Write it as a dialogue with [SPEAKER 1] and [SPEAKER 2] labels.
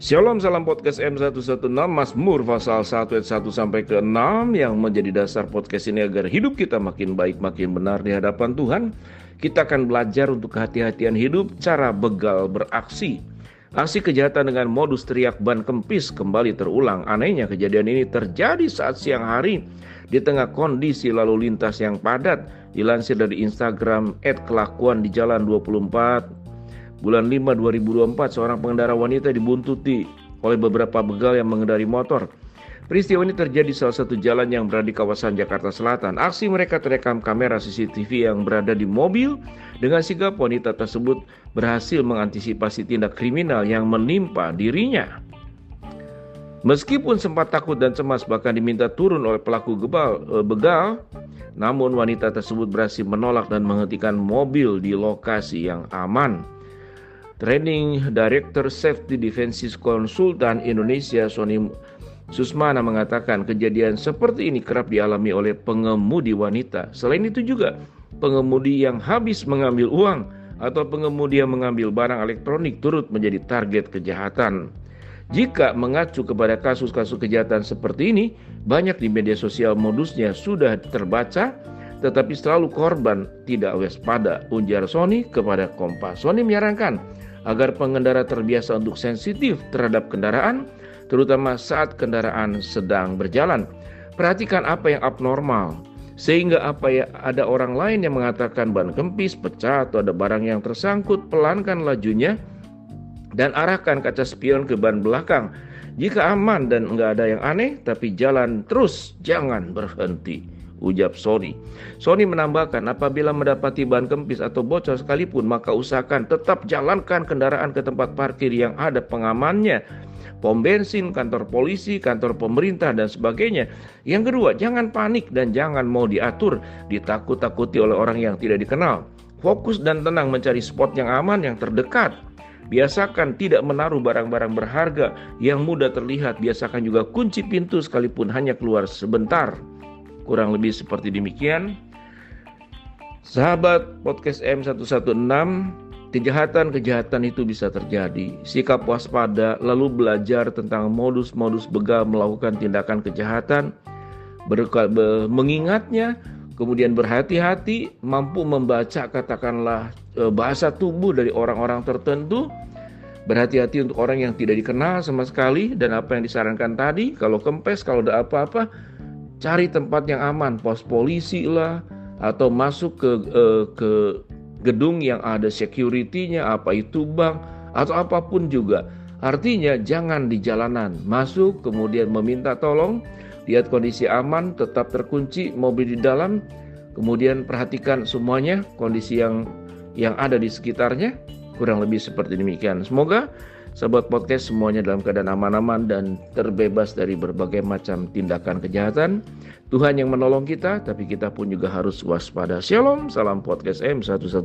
[SPEAKER 1] Shalom, salam podcast M116, Mazmur pasal 1 ayat 1 sampai ke 6 yang menjadi dasar podcast ini agar hidup kita makin baik, makin benar di hadapan Tuhan. Kita akan belajar untuk kehati-hatian hidup, cara begal beraksi. Aksi kejahatan dengan modus teriak ban kempis kembali terulang. Anehnya kejadian ini terjadi saat siang hari di tengah kondisi lalu lintas yang padat. Dilansir dari Instagram @kelakuan di Jalan 24 Bulan 5 2024, seorang pengendara wanita dibuntuti oleh beberapa begal yang mengendari motor. Peristiwa ini terjadi di salah satu jalan yang berada di kawasan Jakarta Selatan. Aksi mereka terekam kamera CCTV yang berada di mobil. Dengan sigap wanita tersebut berhasil mengantisipasi tindak kriminal yang menimpa dirinya. Meskipun sempat takut dan cemas bahkan diminta turun oleh pelaku begal, namun wanita tersebut berhasil menolak dan menghentikan mobil di lokasi yang aman. Training Director Safety Defenses Konsultan Indonesia Sony Susmana mengatakan kejadian seperti ini kerap dialami oleh pengemudi wanita. Selain itu juga pengemudi yang habis mengambil uang atau pengemudi yang mengambil barang elektronik turut menjadi target kejahatan. Jika mengacu kepada kasus-kasus kejahatan seperti ini, banyak di media sosial modusnya sudah terbaca, tetapi selalu korban tidak waspada, ujar Sony kepada Kompas. Sony menyarankan agar pengendara terbiasa untuk sensitif terhadap kendaraan, terutama saat kendaraan sedang berjalan. Perhatikan apa yang abnormal, sehingga ada orang lain yang mengatakan ban kempis, pecah, atau ada barang yang tersangkut, pelankan lajunya dan arahkan kaca spion ke ban belakang. Jika aman dan enggak ada yang aneh, tapi jalan terus, jangan berhenti, ujar Sony. Sony menambahkan, apabila mendapati ban kempis atau bocor sekalipun, maka usahakan tetap jalankan kendaraan ke tempat parkir yang ada pengamannya, pom bensin, kantor polisi, kantor pemerintah, dan sebagainya. Yang kedua, jangan panik dan jangan mau diatur, ditakut-takuti oleh orang yang tidak dikenal. Fokus dan tenang mencari spot yang aman, yang terdekat. Biasakan tidak menaruh barang-barang berharga yang mudah terlihat. Biasakan juga kunci pintu sekalipun hanya keluar sebentar. Kurang lebih seperti demikian. Sahabat podcast M116, kejahatan itu bisa terjadi. Sikap waspada, lalu belajar tentang modus-modus begal melakukan tindakan kejahatan, mengingatnya, kemudian berhati-hati, mampu membaca katakanlah bahasa tubuh dari orang-orang tertentu. Berhati-hati untuk orang yang tidak dikenal sama sekali. Dan apa yang disarankan tadi, kalau kempes, kalau ada apa-apa, cari tempat yang aman, pos polisi lah, atau masuk ke gedung yang ada security-nya, apa itu bank, atau apapun juga. Artinya jangan di jalanan, masuk kemudian meminta tolong, lihat kondisi aman, tetap terkunci mobil di dalam, kemudian perhatikan semuanya, kondisi yang ada di sekitarnya. Kurang lebih seperti demikian. Semoga sahabat podcast semuanya dalam keadaan aman-aman dan terbebas dari berbagai macam tindakan kejahatan. Tuhan yang menolong kita, tapi kita pun juga harus waspada. Shalom, salam podcast M116.